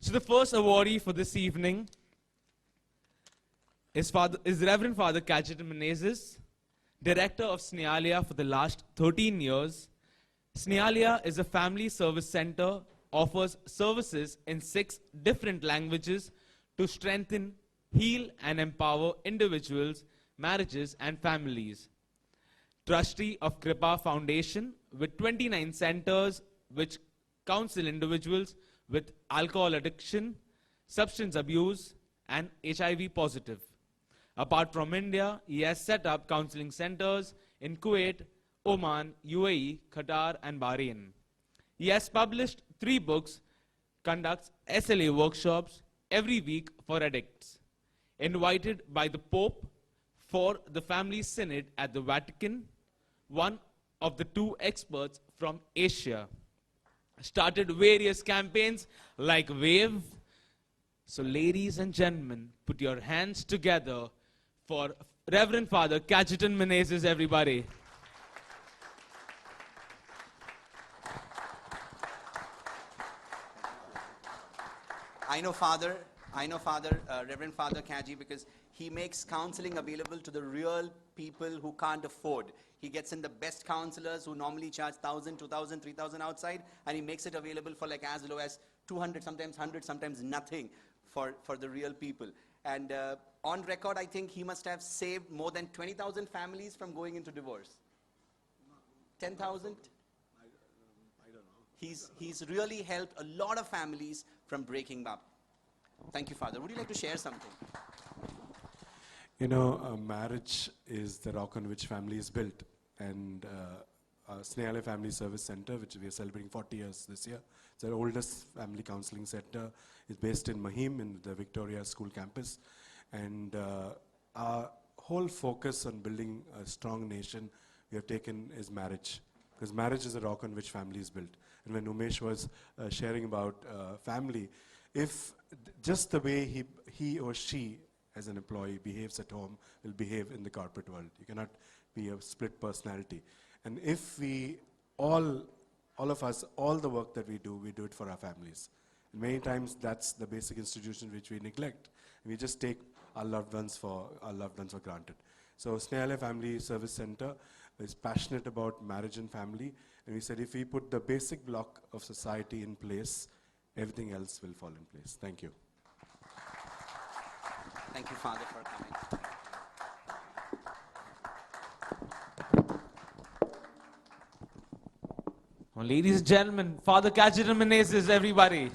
So the first awardee for this evening is Reverend Father Cajetan Menezes, Director of Snehalia for the last 13 years. Snehalia is a family service center, offers services in 6 different languages to strengthen, heal and empower individuals, marriages and families. Trustee of Kripa Foundation with 29 centers which counsel individuals with alcohol addiction, substance abuse and HIV positive. Apart from India, he has set up counseling centers in Kuwait, Oman, UAE, Qatar and Bahrain. He has published 3 books, conducts SLA workshops every week for addicts. Invited by the Pope for the Family Synod at the Vatican, one of the 2 experts from Asia. Started various campaigns like WAVE. So ladies and gentlemen, put your hands together for Reverend Father Cajetan Menezes, everybody. I know Reverend Father Kaji, because he makes counseling available to the real people who can't afford. He gets in the best counselors who normally charge 1,000, 2,000, 3,000 outside, and he makes it available for like as low as 200, sometimes 100, sometimes nothing for the real people. And on record, I think he must have saved more than 20,000 families from going into divorce. 10,000? I don't know. He's really helped a lot of families from breaking up. Thank you, Father. Would you like to share something? You know, marriage is the rock on which family is built. And Snehalia Family Service Center, which we are celebrating 40 years this year, it's our oldest family counseling center. It's based in Mahim in the Victoria School campus. And our whole focus on building a strong nation we have taken is marriage. Because marriage is a rock on which family is built. And when Umesh was sharing about family, if just the way he or she as an employee behaves at home will behave in the corporate world. You cannot be a split personality. And if we all of us, all the work that we do it for our families. And many times that's the basic institution which we neglect. We just take our loved ones for granted. So Snehalia Family Service Center is passionate about marriage and family. And we said if we put the basic block of society in place, everything else will fall in place. Thank you. Thank you, Father, for coming. Well, ladies and gentlemen, Father Cajetan Menezes, everybody.